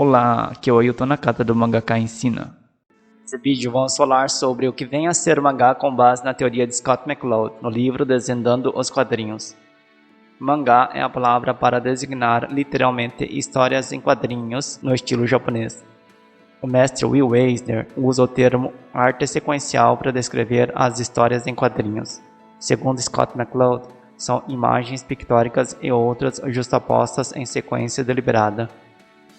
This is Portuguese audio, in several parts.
Olá, aqui é o Ailton Nakata do Mangaka Ensina. Nesse vídeo vamos falar sobre o que vem a ser o mangá com base na teoria de Scott McCloud, no livro Desvendando os Quadrinhos. Mangá é a palavra para designar literalmente histórias em quadrinhos no estilo japonês. O mestre Will Eisner usa o termo arte sequencial para descrever as histórias em quadrinhos. Segundo Scott McCloud, são imagens pictóricas e outras justapostas em sequência deliberada.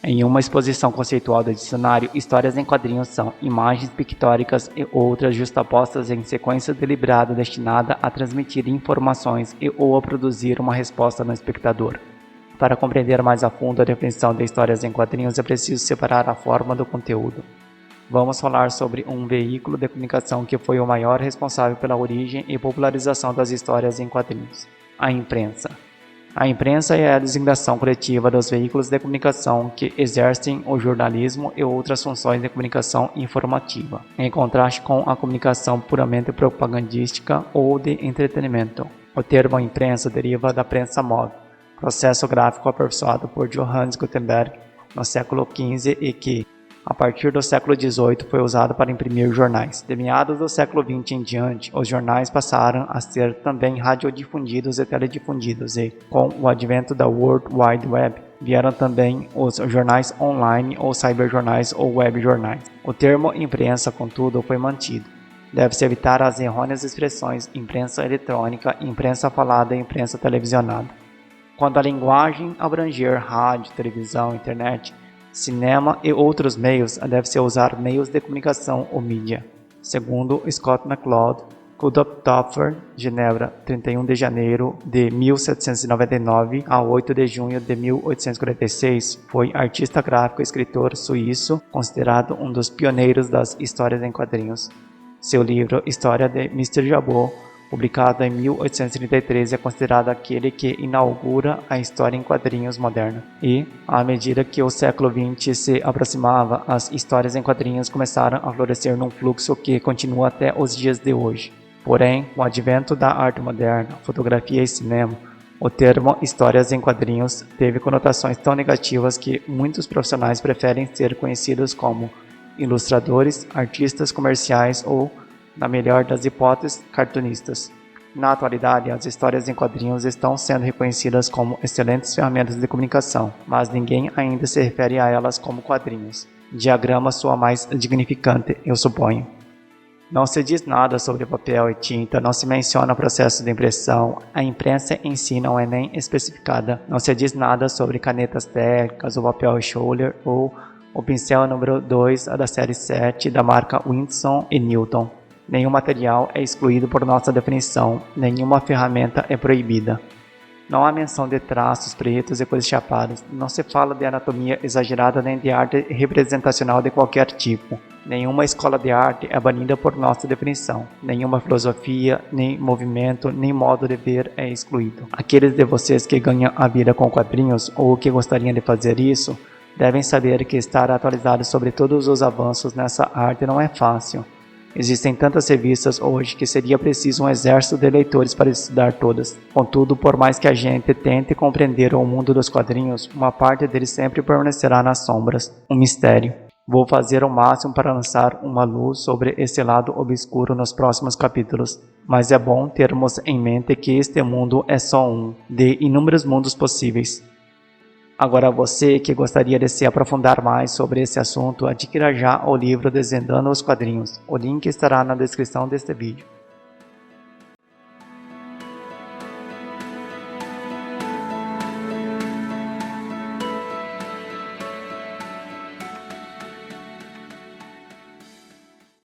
Em uma exposição conceitual do dicionário, histórias em quadrinhos são imagens pictóricas e outras justapostas em sequência deliberada destinada a transmitir informações e ou a produzir uma resposta no espectador. Para compreender mais a fundo a definição de histórias em quadrinhos, é preciso separar a forma do conteúdo. Vamos falar sobre um veículo de comunicação que foi o maior responsável pela origem e popularização das histórias em quadrinhos: a imprensa. A imprensa é a designação coletiva dos veículos de comunicação que exercem o jornalismo e outras funções de comunicação informativa, em contraste com a comunicação puramente propagandística ou de entretenimento. O termo imprensa deriva da prensa móvel, processo gráfico aperfeiçoado por Johannes Gutenberg no século XV e que, a partir do século XVIII, foi usado para imprimir jornais. De meados do século XX em diante, os jornais passaram a ser também radiodifundidos e teledifundidos e, com o advento da World Wide Web, vieram também os jornais online ou cyberjornais ou webjornais. O termo imprensa, contudo, foi mantido. Deve-se evitar as errôneas expressões imprensa eletrônica, imprensa falada e imprensa televisionada. Quando a linguagem abranger rádio, televisão, internet, cinema e outros meios, deve-se usar meios de comunicação ou mídia. Segundo Scott McCloud, Kudoptoffer, Genebra, 31 de janeiro de 1799 a 8 de junho de 1846, foi artista gráfico e escritor suíço, considerado um dos pioneiros das histórias em quadrinhos. Seu livro História de Mr. Jabot, publicado em 1833, é considerado aquele que inaugura a história em quadrinhos moderna. E, à medida que o século XX se aproximava, as histórias em quadrinhos começaram a florescer num fluxo que continua até os dias de hoje. Porém, com o advento da arte moderna, fotografia e cinema, o termo histórias em quadrinhos teve conotações tão negativas que muitos profissionais preferem ser conhecidos como ilustradores, artistas comerciais ou, na melhor das hipóteses, cartunistas. Na atualidade, as histórias em quadrinhos estão sendo reconhecidas como excelentes ferramentas de comunicação, mas ninguém ainda se refere a elas como quadrinhos. Diagrama soa mais dignificante, eu suponho. Não se diz nada sobre papel e tinta, não se menciona o processo de impressão, a imprensa em si não é nem especificada, não se diz nada sobre canetas térmicas, o papel Scholler ou o pincel número 2 da série 7 da marca Winsor & Newton. Nenhum material é excluído por nossa definição, nenhuma ferramenta é proibida. Não há menção de traços pretos e cores chapadas, não se fala de anatomia exagerada nem de arte representacional de qualquer tipo. Nenhuma escola de arte é banida por nossa definição, nenhuma filosofia, nem movimento, nem modo de ver é excluído. Aqueles de vocês que ganham a vida com quadrinhos ou que gostariam de fazer isso, devem saber que estar atualizados sobre todos os avanços nessa arte não é fácil. Existem tantas revistas hoje que seria preciso um exército de leitores para estudar todas. Contudo, por mais que a gente tente compreender o mundo dos quadrinhos, uma parte deles sempre permanecerá nas sombras, um mistério. Vou fazer o máximo para lançar uma luz sobre esse lado obscuro nos próximos capítulos, mas é bom termos em mente que este mundo é só um, de inúmeros mundos possíveis. Agora você que gostaria de se aprofundar mais sobre esse assunto, adquira já o livro Desvendando os Quadrinhos. O link estará na descrição deste vídeo.